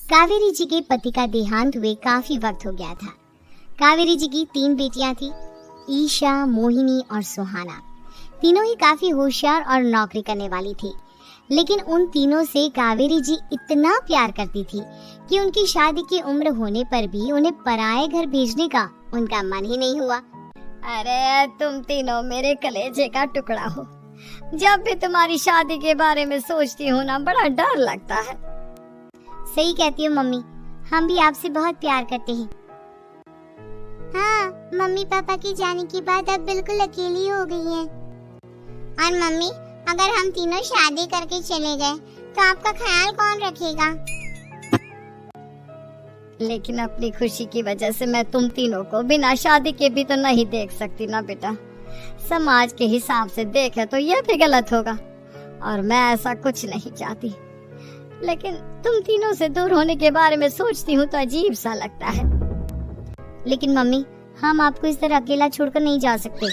कावेरी जी के पति का देहांत हुए काफी वक्त हो गया था। कावेरी जी की 3 बेटियां थी, ईशा, मोहिनी और सुहाना। तीनों ही काफी होशियार और नौकरी करने वाली थी, लेकिन उन तीनों से कावेरी जी इतना प्यार करती थी कि उनकी शादी की उम्र होने पर भी उन्हें पराये घर भेजने का उनका मन ही नहीं हुआ। अरे तुम तीनों मेरे कलेजे का टुकड़ा हो। जब भी तुम्हारी शादी के बारे में सोचती हूँ ना, बड़ा डर लगता है। सही कहती हो मम्मी, हम भी आपसे बहुत प्यार करते हैं। हाँ, मम्मी पापा की जाने के बाद अब बिल्कुल अकेली हो गई हैं। और मम्मी, अगर हम तीनों शादी करके चले गए तो आपका ख्याल कौन रखेगा? लेकिन अपनी खुशी की वजह से मैं तुम तीनों को बिना शादी के भी तो नहीं देख सकती ना बेटा। समाज के हिसाब से देखे तो यह भी गलत होगा और मैं ऐसा कुछ नहीं चाहती। लेकिन तुम तीनों से दूर होने के बारे में सोचती हूँ तो अजीब सा लगता है। लेकिन मम्मी, हम आपको इस तरह अकेला छोड़कर नहीं जा सकते।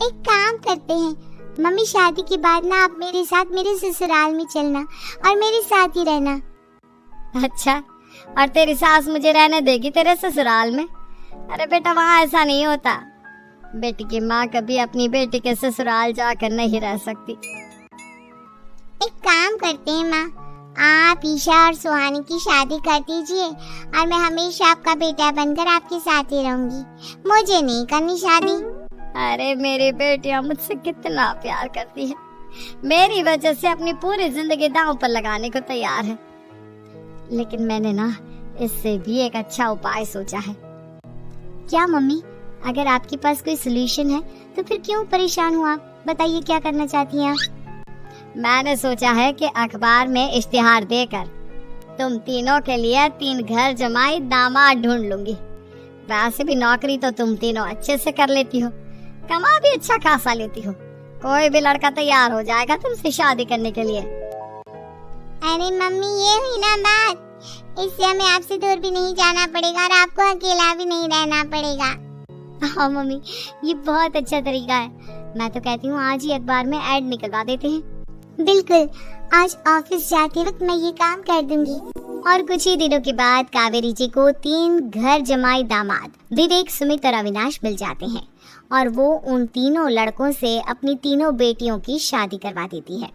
एक काम करते हैं मम्मी, शादी के बाद ना आप मेरे साथ मेरे ससुराल में चलना और मेरे साथ ही रहना। अच्छा, और तेरी सास मुझे रहने देगी तेरे ससुराल में? अरे बेटा, वहाँ ऐसा नहीं होता। बेटी की माँ कभी अपनी बेटी के ससुराल जाकर नहीं रह सकती। एक काम करते हैं माँ, आप ईशा और सुहानी की शादी कर दीजिए और मैं हमेशा आपका बेटा बनकर आपके साथ ही रहूंगी। मुझे नहीं करनी शादी। अरे मेरी बेटियां मुझसे कितना प्यार करती है, मेरी वजह से अपनी पूरी जिंदगी दांव पर लगाने को तैयार है। लेकिन मैंने ना इससे भी एक अच्छा उपाय सोचा है। क्या मम्मी? अगर आपके पास कोई सलूशन है तो फिर क्यों परेशान हो आप? बताइए, क्या करना चाहती हैं आप? मैंने सोचा है कि अखबार में इश्तिहार देकर तुम तीनों के लिए 3 घर जमाई दामाद ढूंढ लूंगी। वैसे भी नौकरी तो तुम तीनों अच्छे से कर लेती हो, कमा भी अच्छा खासा लेती हो। कोई भी लड़का तैयार हो जाएगा तुमसे शादी करने के लिए। अरे मम्मी, ये हुई ना बात। इससे हमें आपसे दूर भी नहीं जाना पड़ेगा और आपको अकेला भी नहीं रहना पड़ेगा। हाँ मम्मी, ये बहुत अच्छा तरीका है। मैं तो कहती हूँ आज ही अखबार में ऐड निकलवा देते हैं। बिल्कुल, आज ऑफिस जाते वक्त मैं ये काम कर दूंगी। और कुछ ही दिनों के बाद कावेरी जी को 3 घर जमाई दामाद विवेक, सुमित और अविनाश मिल जाते हैं और वो उन तीनों लड़कों से अपनी तीनों बेटियों की शादी करवा देती है।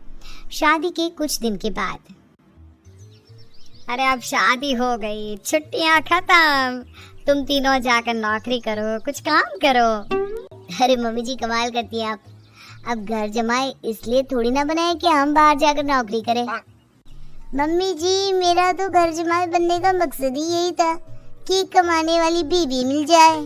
शादी के कुछ दिन के बाद, अरे अब शादी हो गई, छुट्टियां खत्म, तुम तीनों जाकर नौकरी करो, कुछ काम करो। अरे मम्मी जी, कमाल करती हैं आप। अब घर जमाए इसलिए थोड़ी ना बनाए कि हम बाहर जाकर नौकरी करें। मम्मी जी, मेरा तो घर जमाए बनने का मकसद ही यही था कि कमाने वाली बीवी मिल जाए।